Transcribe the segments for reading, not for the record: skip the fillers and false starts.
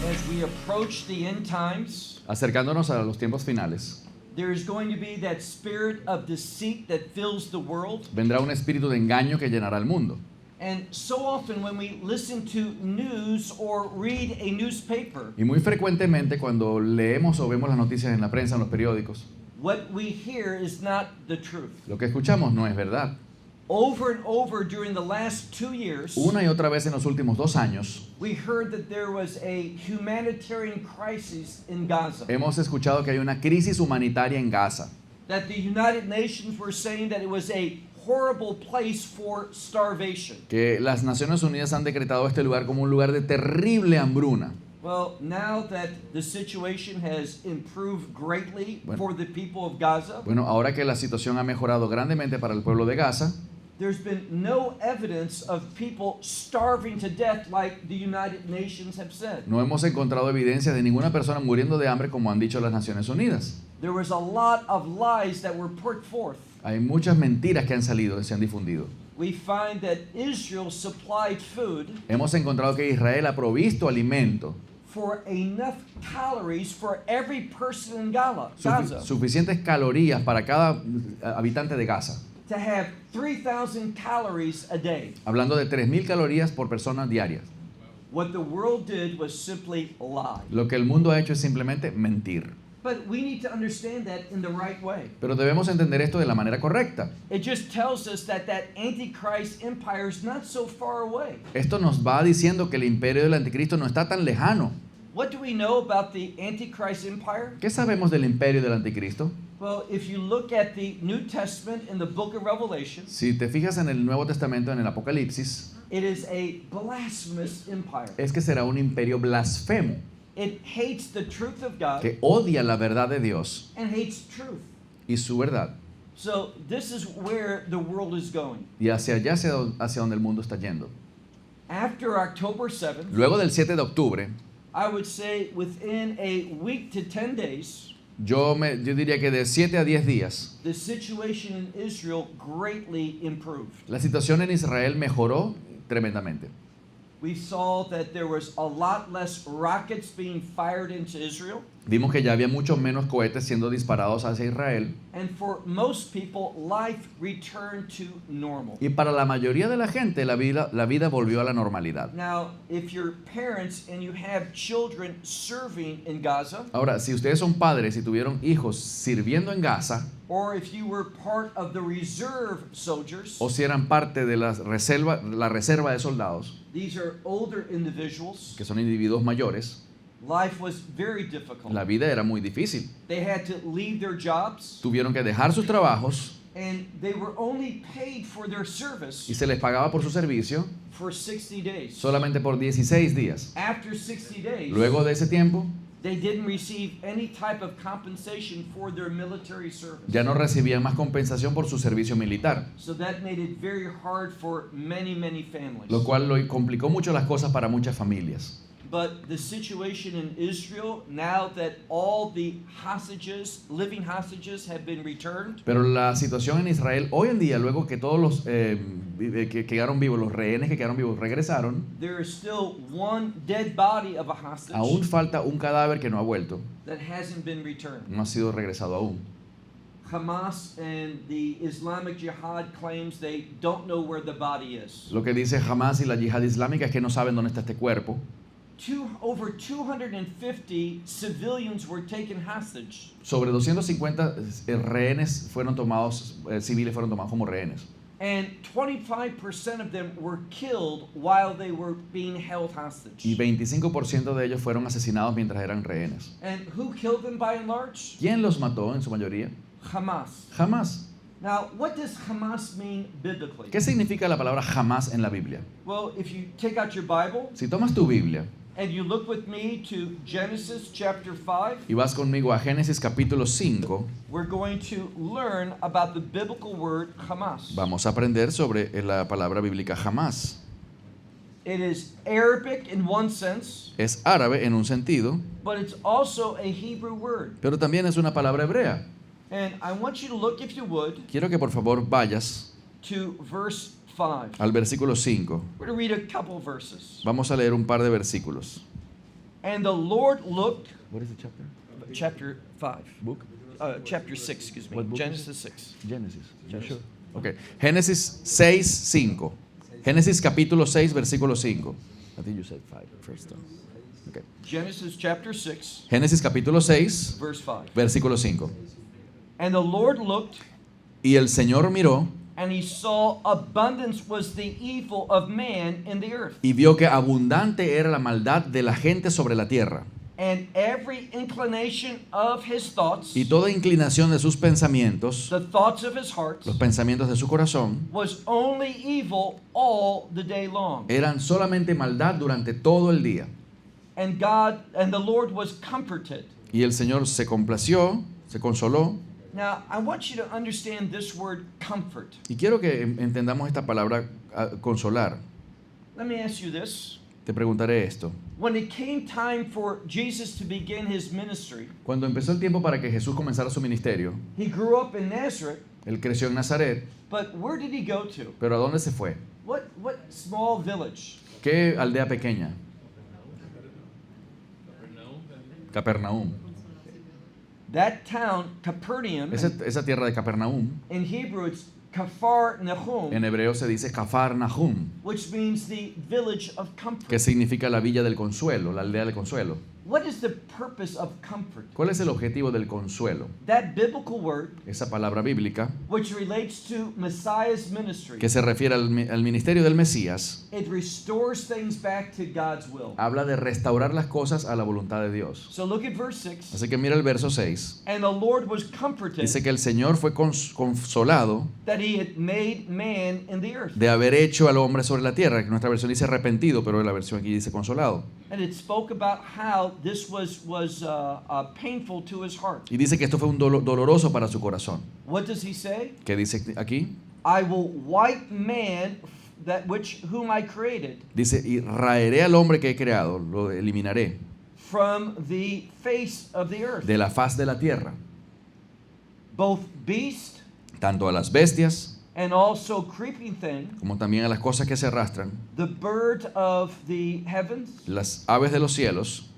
As we approach the end times, Acercándonos a los tiempos finales, there is going to be that spirit of deceit that fills the world. vendrá un espíritu de engaño que llenará el mundo. And so often when we listen to news or read a newspaper, Y muy frecuentemente cuando leemos o vemos las noticias en la prensa, en los periódicos, what we hear is not the truth. lo que escuchamos no es verdad. Over and over during the last 2 years, Una y otra vez en los últimos 2 años we heard that there was a humanitarian crisis in Gaza. hemos escuchado que hay una crisis humanitaria en Gaza, That the United Nations were saying that it was a horrible place for starvation. que las Naciones Unidas han decretado este lugar como un lugar de terrible hambruna. Well, now that the situation has improved greatly Bueno. for the people of Gaza, Bueno, ahora que la situación ha mejorado grandemente para el pueblo de Gaza, there's been no evidence of people starving to death like the United Nations have said. no hemos encontrado evidencia de ninguna persona muriendo de hambre como han dicho las Naciones Unidas. There was a lot of lies that were put forth. Hay muchas mentiras que han salido y se han difundido. We find that Israel supplied food Hemos encontrado que Israel ha provisto alimento, for enough calories for every person in Gaza suficientes calorías para cada habitante de Gaza. to have 3,000 calories a day. Hablando de 3.000 calorías por persona diarias. What the world did was simply lie. Lo que el mundo ha hecho es simplemente mentir. But we need to understand that in the right way. Pero debemos entender esto de la manera correcta. It just tells us that Antichrist empire is not so far away. Esto nos va diciendo que el imperio del anticristo no está tan lejano. What do we know about the Antichrist empire? ¿Qué sabemos del imperio del anticristo? Well, if you look at the New Testament in the book of Revelation, Si te fijas en el Nuevo Testamento, en el Apocalipsis, it is a blasphemous empire. es que será un imperio blasfemo, It hates the truth of God que odia la verdad de Dios and hates truth. y su verdad. So this is where the world is going. Y hacia allá, hacia donde el mundo está yendo. After October 7th, Luego del 7 de octubre, I would say within a week to 10 days, yo diría que de 7 a 10 días, the situation in Israel greatly improved. la situación en Israel mejoró tremendamente. We saw that there was a lot less rockets being fired into Israel. Vimos que ya había mucho menos cohetes siendo disparados hacia Israel. And for most people, life returned to normal. Y para la mayoría de la gente, la vida volvió a la normalidad. Now, if you're parents and you have children serving in Gaza, Ahora, si ustedes son padres y tuvieron hijos sirviendo en Gaza, or if you were part of the reserve soldiers, o si eran parte de la reserva de soldados, these are older individuals, que son individuos mayores, life was very difficult. la vida era muy difícil. They had to leave their jobs, Tuvieron que dejar sus trabajos and they were only paid for their service y se les pagaba por su servicio for 60 days. solamente por 16 días. After 60 days, Luego de ese tiempo, they didn't receive any type of compensation for their military service. ya no recibían más compensación por su servicio militar, So that made it very hard for many, many families. lo cual complicó mucho las cosas para muchas familias. But the situation in Israel, now that all the hostages, living hostages, have been returned, Pero la situación en Israel hoy en día, luego que todos los que quedaron vivos, los rehenes que quedaron vivos regresaron, there is still one dead body of a hostage aún falta un cadáver que no ha vuelto, that hasn't been returned. no ha sido regresado aún. Hamas and the Islamic Jihad claims they don't know where the body is. Lo que dice Hamas y la yihad islámica es que no saben dónde está este cuerpo. Over 250 civilians were taken hostage. Sobre 250 rehenes fueron tomados, civiles fueron tomados como rehenes. And 25% of them were killed while they were being held hostage. Y 25% de ellos fueron asesinados mientras eran rehenes. And who killed them by and large? ¿Quién los mató en su mayoría? Hamas. Hamas. Now, what does Hamas mean biblically? ¿Qué significa la palabra Hamas en la Biblia? Well, if you take out your Bible Si tomas tu Biblia and you look with me to Genesis chapter 5, y vas conmigo a Génesis capítulo 5, we're going to learn about the biblical word Hamas. vamos a aprender sobre la palabra bíblica Hamas. It is Arabic in one sense, Es árabe en un sentido, but it's also a Hebrew word. pero también es una palabra hebrea. And I want you to look, if you would, Quiero que por favor vayas to verse 5. al versículo 5. We're going to read a couple verses. Vamos a leer un par de versículos. And the Lord looked, What is the chapter? chapter 5, Book? chapter 6, excuse me, What book is Genesis 6. Genesis. Genesis. Okay. Génesis 6, 5. Génesis capítulo 6, versículo 5. I think you said 5 first time. Okay. Genesis chapter 6, Génesis capítulo 6, verse 5. versículo 5. And the Lord looked, Y el Señor miró and he saw abundance was the evil of man in the earth, y vio que abundante era la maldad de la gente sobre la tierra, and every inclination of his thoughts, y toda inclinación de sus pensamientos, the thoughts of his heart, los pensamientos de su corazón, was only evil all the day long. eran solamente maldad durante todo el día. And God and the Lord was comforted. Y el Señor se complació, se consoló. Now, I want you to understand this word comfort. Y quiero que entendamos esta palabra consolar. Let me ask you this. Te preguntaré esto. When it came time for Jesus to begin his ministry, Cuando empezó el tiempo para que Jesús comenzara su ministerio, he grew up in Nazareth, él creció en Nazaret, but where did he go to? pero ¿a dónde se fue? What small village? ¿Qué aldea pequeña? Capernaum. That town, Capernaum, Esa tierra de Capernaum, in Hebrew it's Kafar Nahum, en hebreo se dice Kafar Nahum, which means the village of que comfort. significa la villa del consuelo, la aldea del consuelo. What is the purpose of comfort? ¿Cuál es el objetivo del consuelo? That biblical word, Esa palabra bíblica which relates to Messiah's ministry, que se refiere al ministerio del Mesías, it restores things back to God's will. habla de restaurar las cosas a la voluntad de Dios. So look at verse 6. Así que mira el verso 6. And the Lord was comforted Dice que el Señor fue consolado that he had made man in the earth. de haber hecho al hombre sobre la tierra, que nuestra versión dice arrepentido, pero la versión aquí dice consolado. And it spoke about how this was painful to his heart. Y dice que esto fue un doloroso para su corazón. What does he say? ¿Qué dice aquí? I will wipe man that whom I created Dice, y raeré al hombre que he creado, lo eliminaré from the face of the earth. de la faz de la tierra, Both beast tanto a las bestias and also creeping thing, como también a las cosas que se arrastran, the bird of the heavens, las aves de los cielos,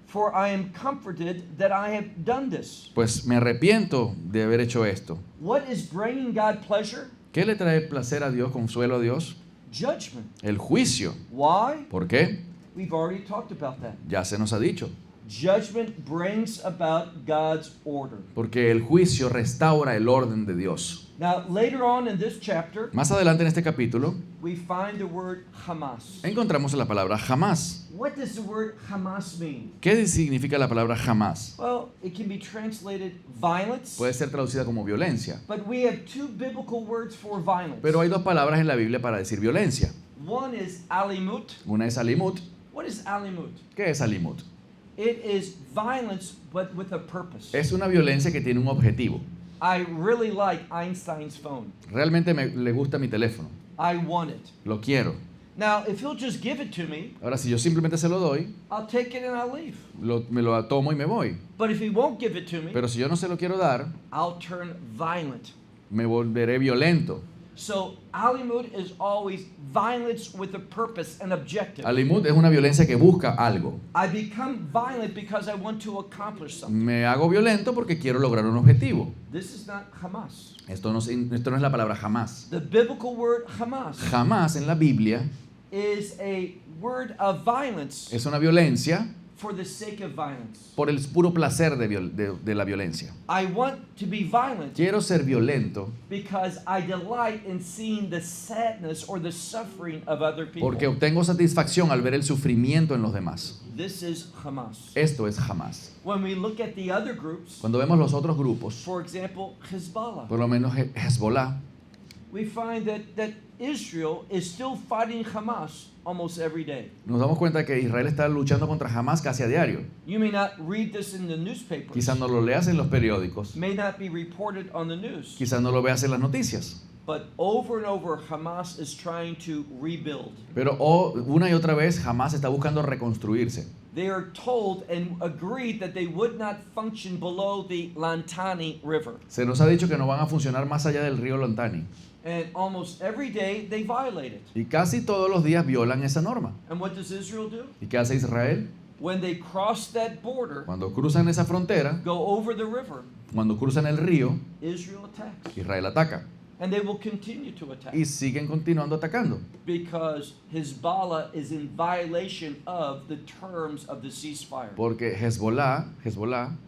for I am comforted that I have done this. pues me arrepiento de haber hecho esto. What is bringing God pleasure? ¿Qué le trae placer a Dios, consuelo a Dios? Judgment. El juicio. Why? ¿Por qué? We've already talked about that. Ya se nos ha dicho. Judgment brings about God's order. Porque el juicio restaura el orden de Dios. Now, later on in this chapter, Más adelante en este capítulo we find the word Hamas. encontramos la palabra jamás. What does the word Hamas mean? ¿Qué significa la palabra jamás? Well, it can be translated violence, Puede ser traducida como violencia. but we have two biblical words for violence. Pero hay dos palabras en la Biblia para decir violencia. One is alimut. Una es alimut. What is alimut? ¿Qué es alimut? It is violence, but with a purpose. Es una violencia que tiene un objetivo. I really like Einstein's phone. Realmente le gusta mi teléfono. I want it. Lo quiero. Now, if he'll just give it to me, Ahora, si yo simplemente se lo doy, I'll take it and I'll leave. me lo tomo y me voy. But if he won't give it to me, Pero si yo no se lo quiero dar, I'll turn violent. me volveré violento. So, alimut is always violence with a purpose and objective. Alimut es una violencia que busca algo. I become violent because I want to accomplish something. Me hago violento porque quiero lograr un objetivo. This is not Hamas. Esto no es la palabra jamás. The biblical word Hamas Jamás en la Biblia is a word of violence es una violencia for the sake of violence. por el puro placer de la violencia. I want to be violent Quiero ser violento because I delight in seeing the sadness or the suffering of other people. porque obtengo satisfacción al ver el sufrimiento en los demás. This is Hamas. Esto es jamás. When we look at the other groups, Cuando vemos los otros grupos, for example, Hezbollah, por lo menos Hezbollah, we find that Israel is still fighting Hamas almost every day. nos damos cuenta que Israel está luchando contra Hamas casi a diario. You may not read this in the newspapers, Quizás no lo leas en los periódicos, may not be reported on the news, quizás no lo veas en las noticias, But over and over, Hamas is trying to rebuild. Pero una y otra vez Hamas está buscando reconstruirse. They are told and agreed that they would not function below the Lantani River. Se nos ha dicho que no van a funcionar más allá del río Lantani. And almost every day they violate it. Y casi todos los días violan esa norma. And what does Israel do? ¿Y qué hace Israel? When they cross that border, Cuando cruzan esa frontera, go over the river, cuando cruzan el río, Israel attacks. Israel ataca. And they will continue to attack. Y siguen continuando atacando. Because Hezbollah is in violation of the terms of the ceasefire. Porque Hezbollah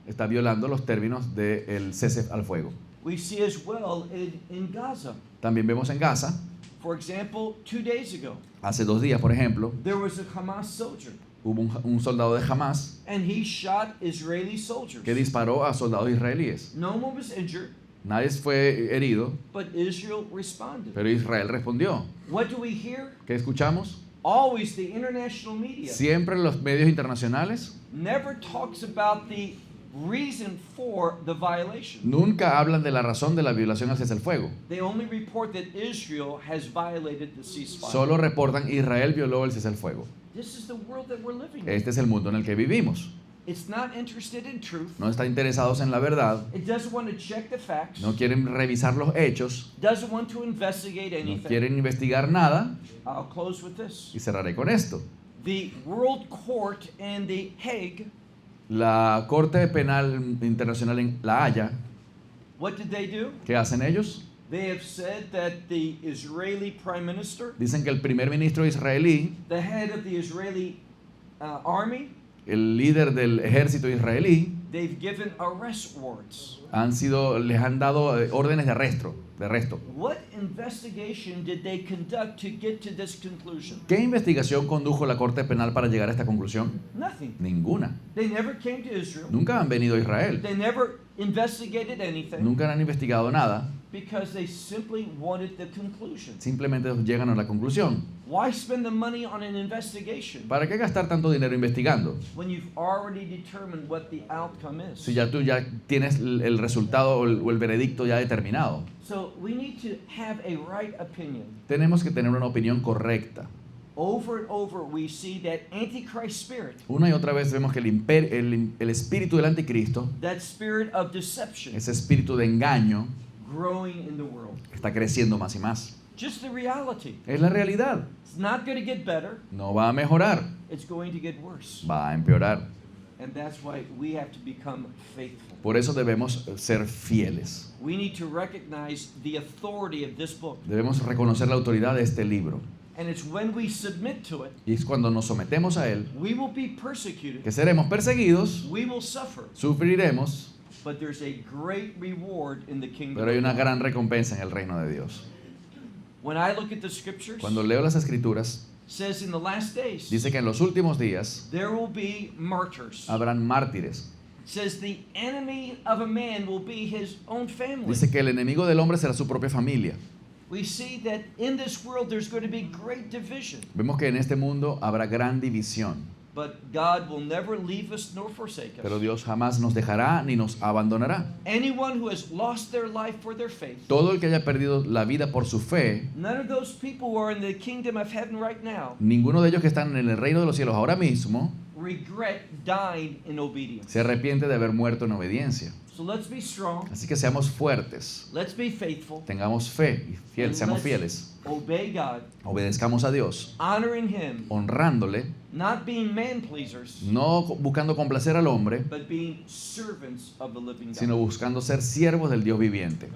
está violando los términos del cese al fuego. We see as well in Gaza. También vemos en Gaza, For example, 2 days ago, hace 2 días, por ejemplo, there was a Hamas soldier, hubo un soldado de Hamas and he shot Israeli soldiers. que disparó a soldados israelíes. No one was injured, Nadie fue herido, but Israel responded. pero Israel respondió. What do we hear? ¿Qué escuchamos? Always the international media Siempre los medios internacionales never talks about the reason for the violation. nunca hablan de la razón de la violación al cese al fuego. They only report that Israel has violated the ceasefire. Solo reportan Israel violó el cese al fuego. This is the world that we're living in. Este es el mundo en el que vivimos. It's not interested in truth. No están interesados en la verdad, It doesn't want to check the facts. no quieren revisar los hechos, Doesn't want to investigate no anything. quieren investigar nada. I'll close with this. Y cerraré con esto. The World Court in The Hague, La Corte Penal Internacional en La Haya, what did they do? ¿qué hacen ellos? They have said that the Israeli Prime Minister, Dicen que el primer ministro israelí, the head of the Israeli army, el líder del ejército israelí, they've given arrest warrants. les han dado órdenes de arresto. What investigation did they conduct to get to this conclusion? ¿Qué investigación condujo la Corte Penal para llegar a esta conclusión? Nothing. Ninguna. They never came to Israel. Nunca han venido a Israel. They never investigated anything Nunca han investigado nada. because they simply wanted the conclusion. Simplemente llegan a la conclusión. Why spend the money on an investigation ¿Para qué gastar tanto dinero investigando? when you've already determined what the outcome is? Si tú ya tienes el resultado o el veredicto ya determinado. So we need to have a right opinion. Tenemos que tener una opinión correcta. Over and over we see that Antichrist spirit, Una y otra vez vemos que el espíritu del anticristo, that spirit of deception, ese espíritu de engaño, growing in the world. está creciendo más y más. Just the reality. Es la realidad. It's not going to get better. No va a mejorar, It's going to get worse. va a empeorar. And that's why we have to become faithful. Por eso debemos ser fieles. We need to recognize the authority of this book. Debemos reconocer la autoridad de este libro. And it's when we submit to it, Y es cuando nos sometemos a él we will be persecuted, que seremos perseguidos, we will suffer, sufriremos, but there's a great reward in the kingdom. pero hay una gran recompensa en el reino de Dios. When I look at the scriptures, Cuando leo las escrituras, it says in the last days, dice que en los últimos días there will be martyrs. habrán mártires. It says the enemy of a man will be his own family. Dice que el enemigo del hombre será su propia familia. We see that in this world there's going to be great division, Vemos que en este mundo habrá gran división, but God will never leave us nor forsake us. pero Dios jamás nos dejará ni nos abandonará. Anyone who has lost their life for their faith, Todo el que haya perdido la vida por su fe, none of those people who are in the kingdom of heaven right now ninguno de ellos que están en el reino de los cielos ahora mismo regret dying in obedience. se arrepiente de haber muerto en obediencia. So let's be strong, Así que seamos fuertes, let's be faithful, tengamos fe y seamos fieles, obey God, obedezcamos a Dios, honoring Him, honrándole, not being man pleasers, no buscando complacer al hombre, but being servants of the living sino God. buscando ser siervos del Dios viviente.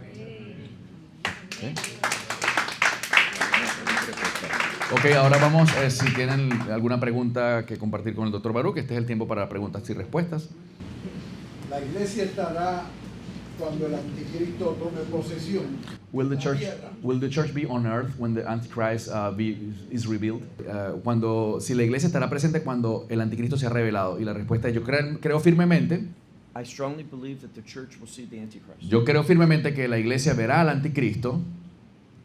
Ok, ahora vamos, si tienen alguna pregunta que compartir con el Dr. Baruch, este es el tiempo para preguntas y respuestas. La iglesia estará cuando el anticristo tome posesión. Will the church be on earth when the Antichrist is revealed? Si la iglesia estará presente cuando el anticristo sea revelado. Y la respuesta es: yo creo firmemente. I strongly believe that the church will see the Antichrist. Yo creo firmemente que la iglesia verá al anticristo.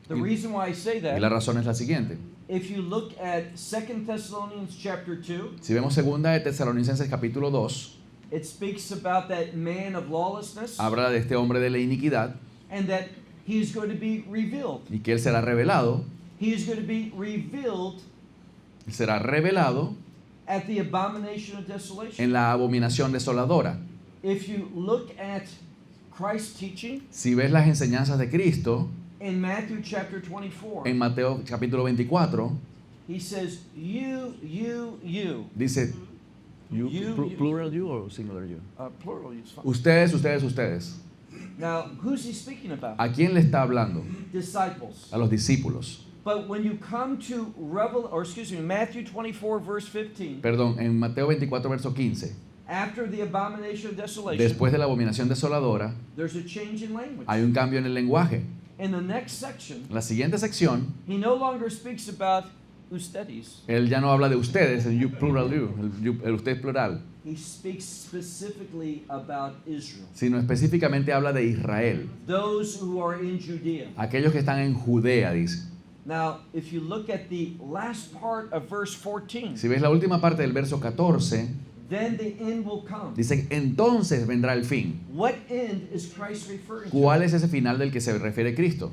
The reason why I say Y la that, razón es la siguiente. if you look at 2 Thessalonians chapter 2, Si vemos 2 de Tesalonicenses capítulo 2, it speaks about that man of lawlessness habla de este hombre de la iniquidad and that He is going to be revealed. y que Él será revelado, He is going to be revealed Él será revelado at the abomination of desolation. en la abominación desoladora. If you look at Christ's teaching Si ves las enseñanzas de Cristo in Matthew chapter 24, en Mateo capítulo 24, he says, you. dice, You- plural you or singular you? Plural is fine. Ustedes. Now, who's he speaking about? ¿A quién le está hablando? Disciples. A los discípulos. But when you come to Matthew 24, verse 15, Perdón, en Mateo 24, verso 15. after the abomination of desolation, Después de la abominación desoladora, there's a change in language. hay un cambio en el lenguaje. In the next section, En la siguiente sección, he no longer speaks about ustedes. él ya no habla de ustedes, el you plural you, el usted plural, He speaks specifically about Israel, sino específicamente habla de Israel, those who are in Judea. aquellos que están en Judea, dice. Now, if you look at the last part of verse 14, Si ves la última parte del verso 14, then the end will come. dice, entonces vendrá el fin. What end is Christ referring to? ¿Cuál es ese final del que se refiere Cristo?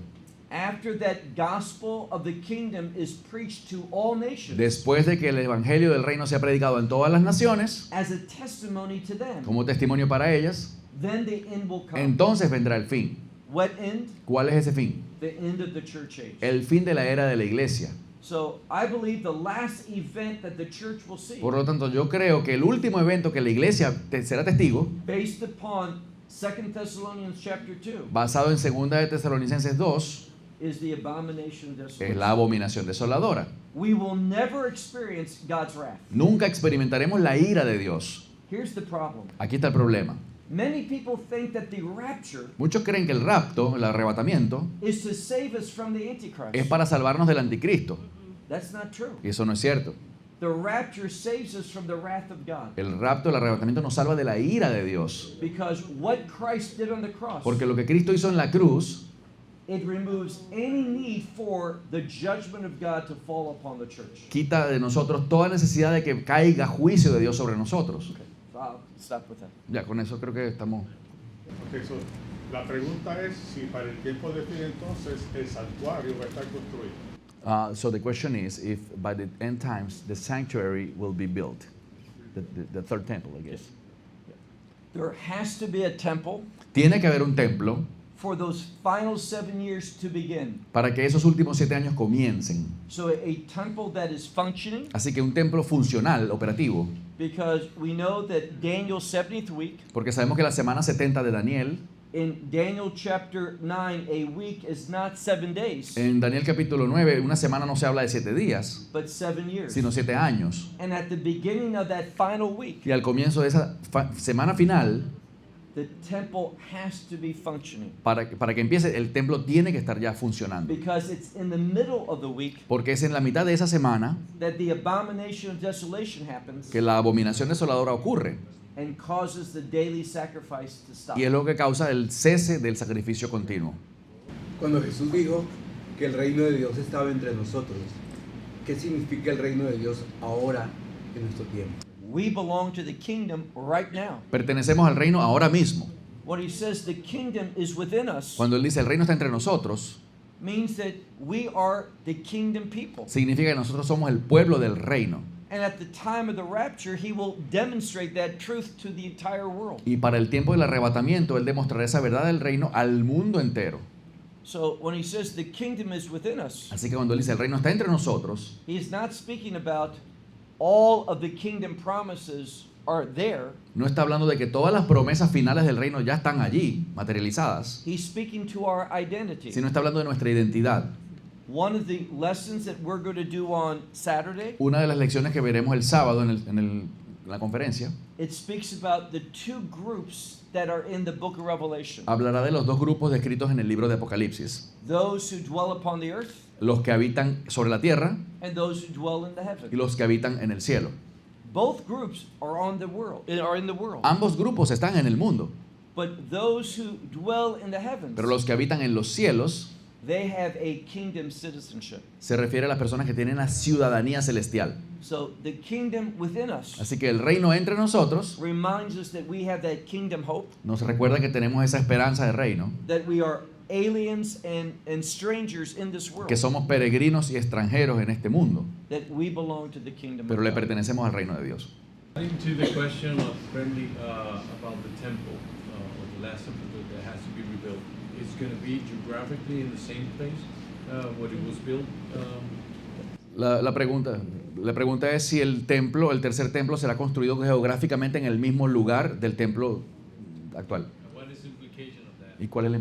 After that gospel of the kingdom is preached to all nations Después de que el evangelio del reino sea predicado en todas las naciones, as a testimony to them, como testimonio para ellas, then the end will come. entonces vendrá el fin. What end? ¿Cuál es ese fin? The end of the church age. El fin de la era de la iglesia. So I believe the last event that the church will see, Por lo tanto, yo creo que el último evento que la iglesia será testigo, based upon 2 Thessalonians chapter 2, basado en 2 de Tesalonicenses 2, is the abomination of es desolation. la abominación desoladora. We will never experience God's wrath. Nunca experimentaremos la ira de Dios. Here's the problem. Aquí está el problema. Many people think that the rapture Muchos creen que el rapto, el arrebatamiento, is to save us from the Antichrist. es para salvarnos del anticristo. That's not true. Y eso no es cierto. The rapture saves us from the wrath of God. El rapto, el arrebatamiento nos salva de la ira de Dios. Because what Christ did on the cross, Porque lo que Cristo hizo en la cruz it removes any need for the judgment of God to fall upon the church. quita de nosotros toda necesidad de que caiga juicio de Dios sobre nosotros. Okay, so I'll stop with that. Ya, con eso creo que estamos. Ok, so, la pregunta es si para el tiempo de fin entonces el santuario va a estar construido. So the question is if by the end times the sanctuary will be built, the third temple, I guess. There has to be a temple Tiene que haber un templo for those final 7 years to begin. para que esos últimos 7 años comiencen. So a temple that is functioning, Así que un templo funcional, operativo, because we know that Daniel's 70th week, porque sabemos que la semana 70 de Daniel, in Daniel chapter 9, a week is not 7 days, en Daniel capítulo 9, una semana no se habla de 7 días, but 7 years. sino 7 años. And at the beginning of that final week, Y al comienzo de esa semana final, the temple has to be functioning, para que empiece, el templo tiene que estar ya funcionando. because it's in the middle of the week Porque es en la mitad de esa semana that the abomination of desolation happens que la abominación desoladora ocurre. and causes the daily sacrifice to stop. Y es lo que causa el cese del sacrificio continuo. Cuando Jesús dijo que el reino de Dios estaba entre nosotros, ¿qué significa el reino de Dios ahora en nuestro tiempo? We belong to the kingdom right now. Pertenecemos al reino ahora mismo. When he says the kingdom is within us, Cuando él dice el reino está entre nosotros, means that we are the kingdom people. significa que nosotros somos el pueblo del reino. And at the time of the rapture, he will demonstrate that truth to the entire world. Y para el tiempo del arrebatamiento, él demostrará esa verdad del reino al mundo entero. So when he says the kingdom is within us, Así que cuando él dice el reino está entre nosotros, he is not speaking about all of the kingdom promises are there. no está hablando de que todas las promesas finales del reino ya están allí, materializadas, He's speaking to our identity. sino está hablando de nuestra identidad. One of the lessons that we're going to do on Saturday, Una de las lecciones que veremos el sábado en la conferencia it speaks about the two groups that are in the book of Revelation. hablará de los dos grupos descritos en el libro de Apocalipsis. Those who dwell upon the earth Los que habitan sobre la tierra and those who dwell in the y heaven. los que habitan en el cielo. Both groups are in the world. Ambos grupos están en el mundo, But those who dwell in the heavens, pero los que habitan en los cielos, they have a kingdom citizenship. se refiere a las personas que tienen la ciudadanía celestial. So the kingdom within us Así que el reino entre nosotros reminds us that we have that kingdom hope, nos recuerda que tenemos esa esperanza de reino, that we are aliens and strangers in this world, que somos peregrinos y extranjeros en este mundo, that we belong to the kingdom pero of le God. pertenecemos al reino de Dios. Adding to the question of friendly about the temple or the last temple that has to be rebuilt, it's going to be geographically in the same place where it was built. La pregunta es si el templo, el tercer templo, será construido geográficamente en el mismo lugar del templo actual. What is the implication of that? ¿Y cuál es la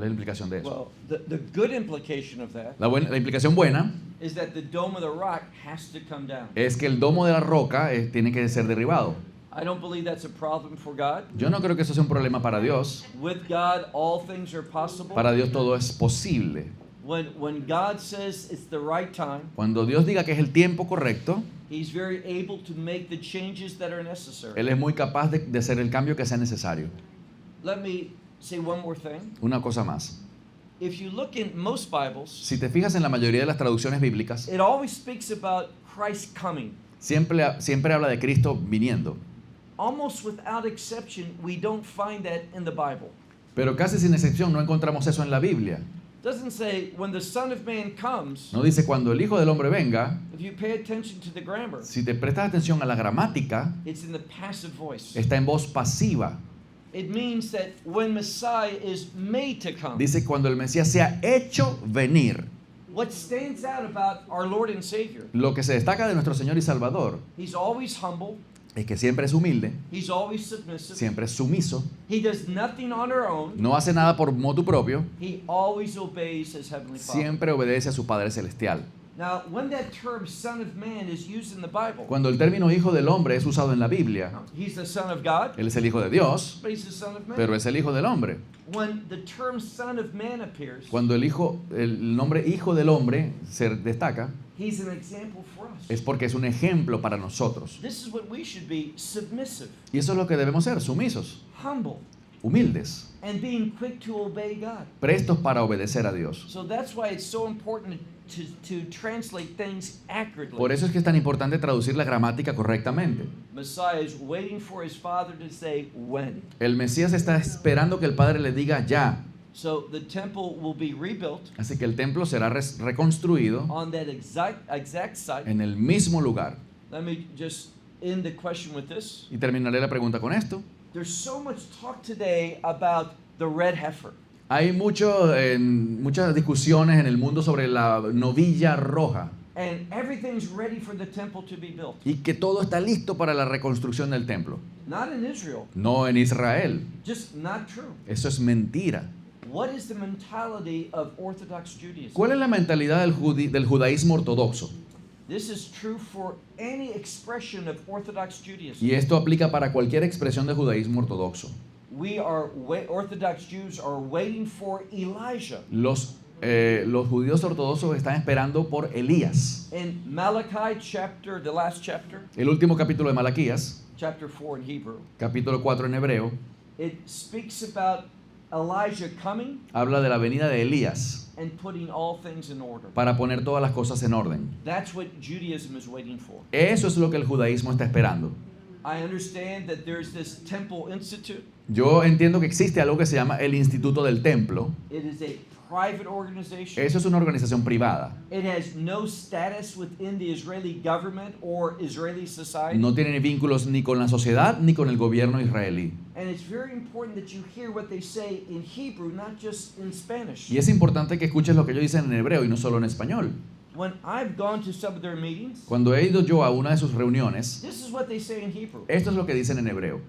implicación de eso? Well, the good implication of that La implicación buena is that the dome of the rock has to come down. es que el domo de la roca tiene que ser derribado. I don't believe that's a problem for God. Yo no creo que eso sea un problema para Dios. With God, all things are possible. Para Dios todo es posible. When God says it's the right time, Cuando Dios diga que es el tiempo correcto, He's very able to make the changes that are necessary. Él es muy capaz de hacer el cambio que sea necesario. Let me say one more thing. Una cosa más. If you look in most Bibles, Si te fijas en la mayoría de las traducciones bíblicas, it always speaks about Christ coming. siempre habla de Cristo viniendo. Almost without exception, we don't find that in the Bible. Pero casi sin excepción no encontramos eso en la Biblia. It doesn't say when the Son of Man comes. No dice cuando el Hijo del Hombre venga. If you pay attention to the grammar, Si te prestas atención a la gramática, it's in the passive voice. está en voz pasiva. It means that when Messiah is made to come. Dice cuando el Mesías sea hecho venir. What stands out about our Lord and Savior, Lo que se destaca de nuestro Señor y Salvador He's always humble, es que siempre es humilde, He's always submissive, siempre es sumiso, He does nothing on our own, no hace nada por motu propio, He always obeys His Heavenly Father. siempre obedece a su Padre Celestial. Now, when that term Son of Man is used in the Bible, Cuando el término Hijo del Hombre es usado en la Biblia, He's the Son of God, Él es el Hijo de Dios, but He's the Son of Man. pero es el Hijo del Hombre. When the term Son of Man appears, Cuando el nombre Hijo del Hombre se destaca, He's an example for us. es porque es un ejemplo para nosotros. This is what we should be, submissive, Y eso es lo que debemos ser, sumisos, humble, humildes, and being quick to obey God. prestos para obedecer a Dios. So that's why it's so important to translate things accurately. Por eso es que es tan importante traducir la gramática correctamente. Messiah is waiting for his Father to say when. El Mesías está esperando que el Padre le diga ya. So the temple will be rebuilt Así que el templo será reconstruido on that exact site. en el mismo lugar. Let me just end the question with this. Y terminaré la pregunta con esto. There's so much talk today about the red heifer. Hay muchas discusiones en el mundo sobre la novilla roja And everything's ready for the temple to be built. y que todo está listo para la reconstrucción del templo. Not in Israel. No en Israel. Just not true. Eso es mentira. What is the mentality of Orthodox Judaism? ¿Cuál es la mentalidad del judaísmo ortodoxo? This is true for any expression of Orthodox Judaism. Y esto aplica para cualquier expresión de judaísmo ortodoxo. Orthodox Jews are waiting for Elijah. Los judíos ortodoxos están esperando por Elías. In Malachi chapter, the last chapter, El último capítulo de Malaquías, chapter 4 in Hebrew, capítulo 4 en hebreo, it speaks about Elijah coming habla de la venida de Elías and putting all things in order. para poner todas las cosas en orden. That's what Judaism is waiting for. Eso es lo que el judaísmo está esperando. I understand that there's this Temple Institute. Yo entiendo que existe algo que se llama el Instituto del Templo. It is a private organization. Eso es una organización privada. It has no status within the Israeli government or Israeli society. No tiene vínculos ni con la sociedad ni con el gobierno israelí. And it's very important that you hear what they say in Hebrew, not just in Spanish. Y es importante que escuches lo que ellos dicen en hebreo y no solo en español. When I've gone to some of their meetings, Cuando he ido yo a una de sus reuniones, this is what they say in Hebrew. esto es lo que dicen en hebreo.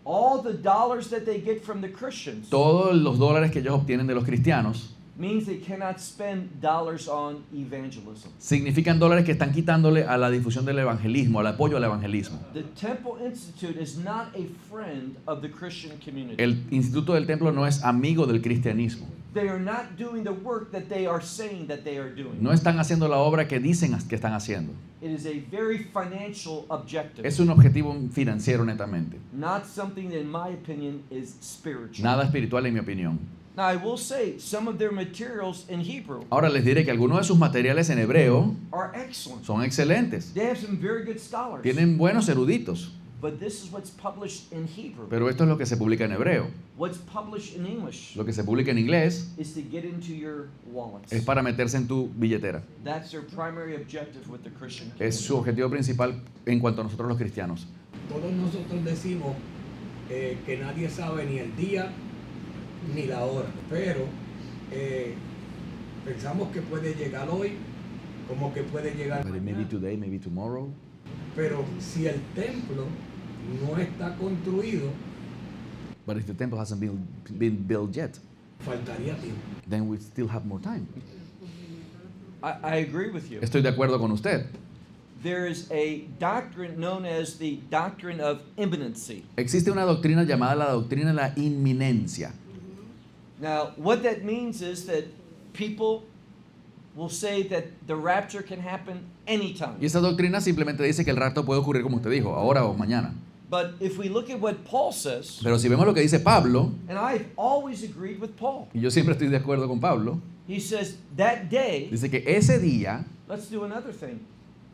All the dollars that they get from the Christians Todos los dólares que ellos obtienen de los cristianos means they cannot spend dollars on evangelism. significan dólares que están quitándole a la difusión del evangelismo, al apoyo al evangelismo. The Temple Institute is not a friend of the Christian community. El Instituto del Templo no es amigo del cristianismo. They are not doing the work that they are saying that they are doing. No están haciendo la obra que dicen que están haciendo. It is a very financial objective, Es un objetivo financiero netamente. not something that, in my opinion, is spiritual. Nada espiritual en mi opinión. Now, I will say some of their materials in Hebrew Ahora les diré que algunos de sus materiales en hebreo are excellent. son excelentes. They have some very good scholars. Tienen buenos eruditos, But this is what's published in Hebrew. pero esto es lo que se publica en hebreo. What's published in English Lo que se publica en inglés is to get into your wallets. es para meterse en tu billetera. That's their primary objective with the Christian Es su objetivo principal en cuanto a nosotros los cristianos. Todos nosotros decimos que nadie sabe ni el día ni la hora, pero pensamos que puede llegar hoy, como que puede llegar Maybe mañana. today, maybe tomorrow. Pero si el templo no está construido, But if the temple hasn't been built yet, faltaría tiempo. then we still have more time. I agree with you. Estoy de acuerdo con usted. There is a doctrine known as the doctrine of imminency. Existe una doctrina llamada la doctrina de la inminencia. Now, what that means is that people will say that the rapture can happen anytime. Y esta doctrina simplemente dice que el rapto puede ocurrir como usted dijo, ahora o mañana. But if we look at what Paul says, Pero si vemos lo que dice Pablo, and I've always agreed with Paul, y yo siempre estoy de acuerdo con Pablo, he says that day, dice que ese día, let's do another thing.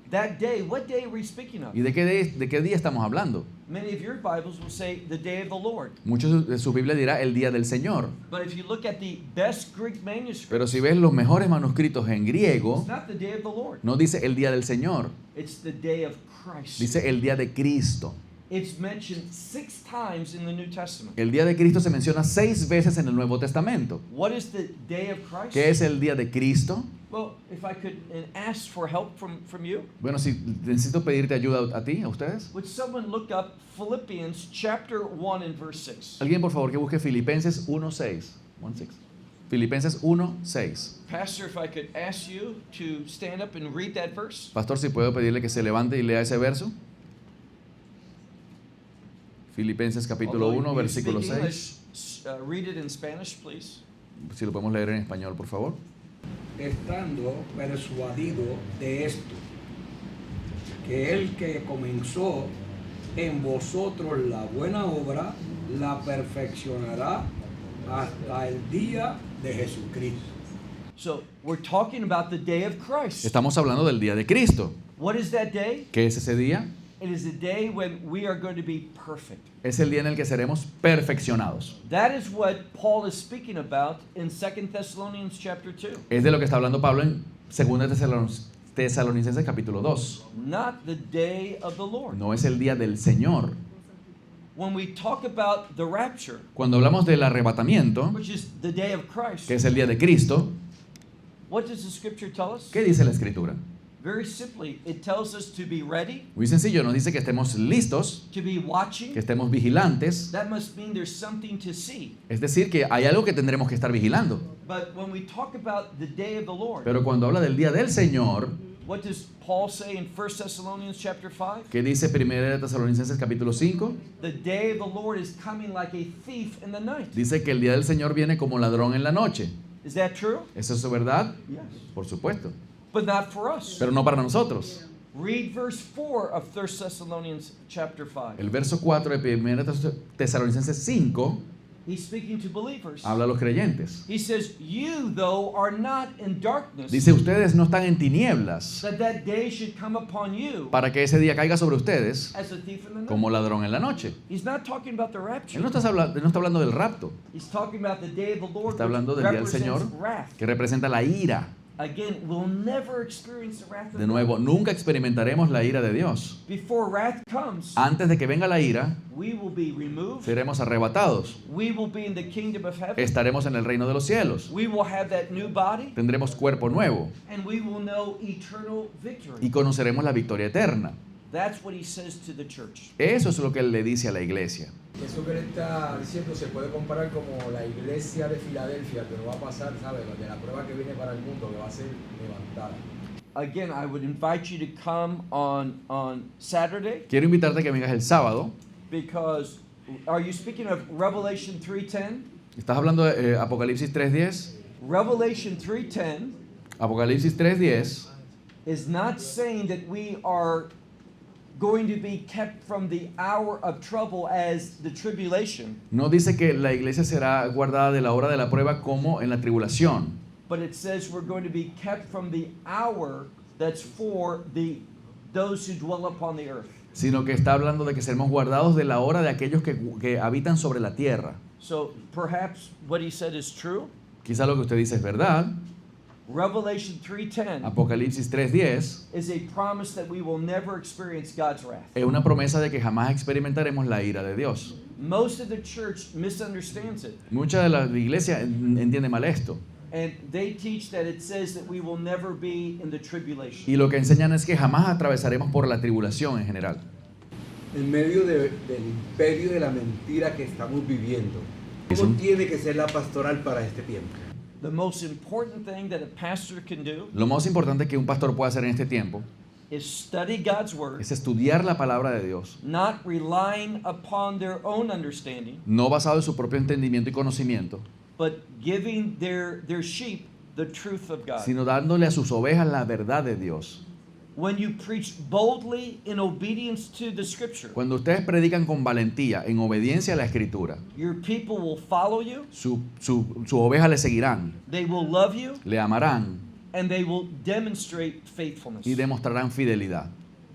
That day, what day are we speaking of? ¿y de qué día estamos hablando? Many of your Bibles will say the day of the Lord. Muchos de su Biblia dirá el día del Señor. But if you look at the best Greek manuscript, Pero si ves los mejores manuscritos en griego, it's not the day of the Lord. no dice el día del Señor, It's the day of Christ. dice el día de Cristo. It's mentioned 6 times in the New Testament. El día de Cristo se menciona 6 veces en el Nuevo Testamento. What is the day of Christ? ¿Qué es el día de Cristo? Well, if I could ask for help from you, Bueno, si necesito pedirte ayuda a ti, a ustedes. would someone look up Philippians chapter 1 and verse 6? Alguien por favor que busque Filipenses 1:6. 1:6. Filipenses 1:6. Pastor, if I could ask you to stand up and read that verse. Pastor, si puedo pedirle que se levante y lea ese verso. Filipenses capítulo Although 1, you versículo speak 6. English, read it in Spanish, please. Si lo podemos leer en español, por favor. Estando persuadido de esto, que el que comenzó en vosotros la buena obra, la perfeccionará hasta el día de Jesucristo. So, we're talking about the day of Christ. Estamos hablando del día de Cristo. What is that day? ¿Qué es ese día? It is the day when we are going to be perfect. Es el día en el que seremos perfeccionados. That is what Paul is speaking about in 2 Thessalonians chapter 2. Es de lo que está hablando Pablo en 2 Tesalonicenses capítulo 2. Not the day of the Lord. No es el día del Señor. When we talk about the rapture, Cuando hablamos del arrebatamiento, which is the day of Christ, que es el día de Cristo, what does the scripture tell us? ¿qué dice la Escritura? Very simply, it tells us to be ready, Muy sencillo, nos dice que estemos listos, to be watching. que estemos vigilantes. That must mean there's something to see. Es decir, que hay algo que tendremos que estar vigilando. But when we talk about the day of the Lord, Pero cuando habla del día del Señor, what does Paul say in 1 Thessalonians chapter 5? ¿qué dice 1 Tesalonicenses capítulo 5? The day of the Lord is coming like a thief in the night. Dice que el día del Señor viene como ladrón en la noche. Is that true? ¿Eso es verdad? Yes. Por supuesto. But not for us. Pero no para nosotros. Read verse 4 of 1 Thessalonians chapter 5. El verso 4 de 1 Tesalonicenses 5 He's speaking to believers. habla a los creyentes. He says, you though are not in darkness, Dice, ustedes no están en tinieblas that day should come upon you para que ese día caiga sobre ustedes as a thief in the night. como ladrón en la noche. He's not talking about the rapture. Él no está hablando del rapto, He's talking about the day of the Lord, está hablando which del día del represents Señor wrath. que representa la ira. Again, we'll never experience the wrath of De nuevo, God. nunca experimentaremos la ira de Dios. Before wrath comes, Antes de que venga la ira, we will be removed. seremos arrebatados. We will be in the kingdom of heaven. Estaremos en el reino de los cielos. We will have that new body, Tendremos cuerpo nuevo and we will know eternal victory. y conoceremos la victoria eterna. That's what he says to the church. Eso es lo que él le dice a la iglesia. Eso que él está diciendo se puede comparar como la iglesia de Filadelfia, que no va a pasar, ¿sabes? De la prueba que viene para el mundo, que va a ser levantada. Again, I would invite you to come on Saturday, Quiero invitarte a que vengas el sábado. because are you speaking of Revelation 3:10? ¿Estás hablando de Apocalipsis 3.10? Revelation 3:10 Apocalipsis 3.10 is not saying that we are going to be kept from the hour of trouble as the tribulation, No dice que la iglesia será guardada de la hora de la prueba como en la tribulación, but it says we're going to be kept from the hour that's for those who dwell upon the earth. sino que está hablando de que seremos guardados de la hora de aquellos que habitan sobre la tierra. So perhaps what he said is true. Quizá lo que usted dice es verdad. Revelation 3:10 Apocalipsis 3:10 is a promise that we will never experience God's wrath. es una promesa de que jamás experimentaremos la ira de Dios. Most of the church misunderstands it, Mucha de la iglesia entiende mal esto. and they teach that it says that we will never be in the tribulation. Y lo que enseñan es que jamás atravesaremos por la tribulación en general. En medio del imperio de la mentira que estamos viviendo, Eso. ¿cómo tiene que ser la pastoral para este tiempo? The most important thing that a pastor can do Lo más importante que un pastor puede hacer en este tiempo is study God's word, es estudiar la palabra de Dios, not relying upon their own understanding, no basado en su propio entendimiento y conocimiento, but giving their sheep the truth of God. sino dándole a sus ovejas la verdad de Dios. When you preach boldly in obedience to the scripture, Cuando ustedes predican con valentía, en obediencia a la Escritura, your people will follow you, su oveja le seguirán, they will love you, le amarán and they will demonstrate faithfulness. y demostrarán fidelidad.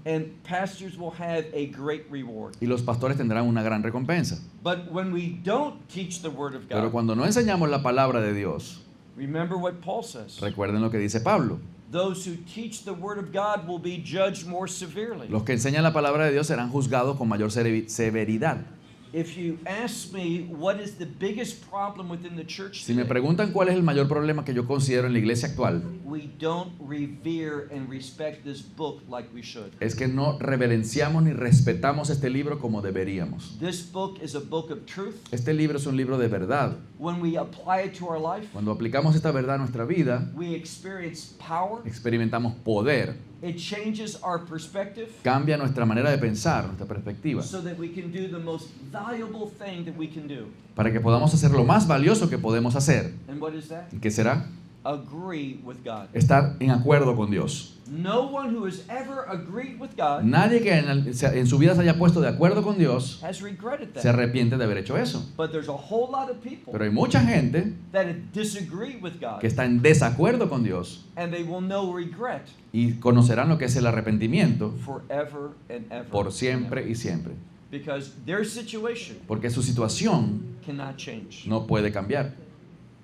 And pastors will have a great reward. Y los pastores tendrán una gran recompensa. But when we don't teach the word of Pero God, cuando no enseñamos la palabra de Dios, remember what Paul says. recuerden lo que dice Pablo. Those who teach the word of God will be judged more severely. Los que enseñan la palabra de Dios serán juzgados con mayor severidad. If you ask me what is the biggest problem within the church Si me today, preguntan cuál es el mayor problema que yo considero en la iglesia actual, we don't revere and respect this book like we should. es que no reverenciamos ni respetamos este libro como deberíamos. This book is a book of truth. Este libro es un libro de verdad. When we apply it to our life, Cuando aplicamos esta verdad a nuestra vida, we experience power. experimentamos poder. It changes our perspective Cambia nuestra manera de pensar, nuestra perspectiva, so that we can do the most valuable thing that we can do. para que podamos hacer lo más valioso que podemos hacer. And what is that? ¿Y qué será? Agree with God. Estar en acuerdo con Dios. No one who has ever agreed with God Nadie que en su vida se haya puesto de acuerdo con Dios has regretted se that. arrepiente de haber hecho eso. But there's a whole lot of people Pero hay mucha gente that disagree with God, que está en desacuerdo con Dios and they will know regret y conocerán lo que es el arrepentimiento forever and ever. por siempre y siempre. Because their situation Porque su situación cannot change. no puede cambiar.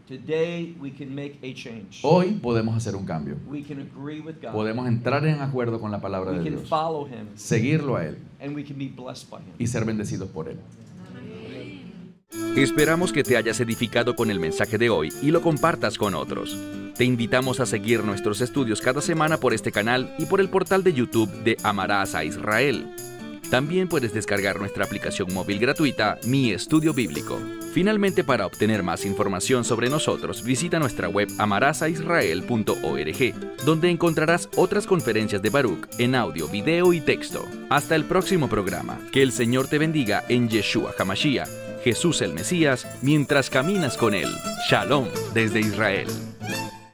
Today we can make a change. Hoy podemos hacer un cambio. We can agree with God. Podemos entrar en acuerdo con la palabra We de can Dios, follow Him, seguirlo a Él and we can be blessed by Him. y ser bendecidos por Él. Esperamos que te hayas edificado con el mensaje de hoy y lo compartas con otros. Te invitamos a seguir nuestros estudios cada semana por este canal y por el portal de YouTube de Amarás a Israel. También puedes descargar nuestra aplicación móvil gratuita, Mi Estudio Bíblico. Finalmente, para obtener más información sobre nosotros, visita nuestra web amarasaisrael.org, donde encontrarás otras conferencias de Baruch en audio, video y texto. Hasta el próximo programa. Que el Señor te bendiga en Yeshua HaMashiach, Jesús el Mesías, mientras caminas con Él. Shalom desde Israel.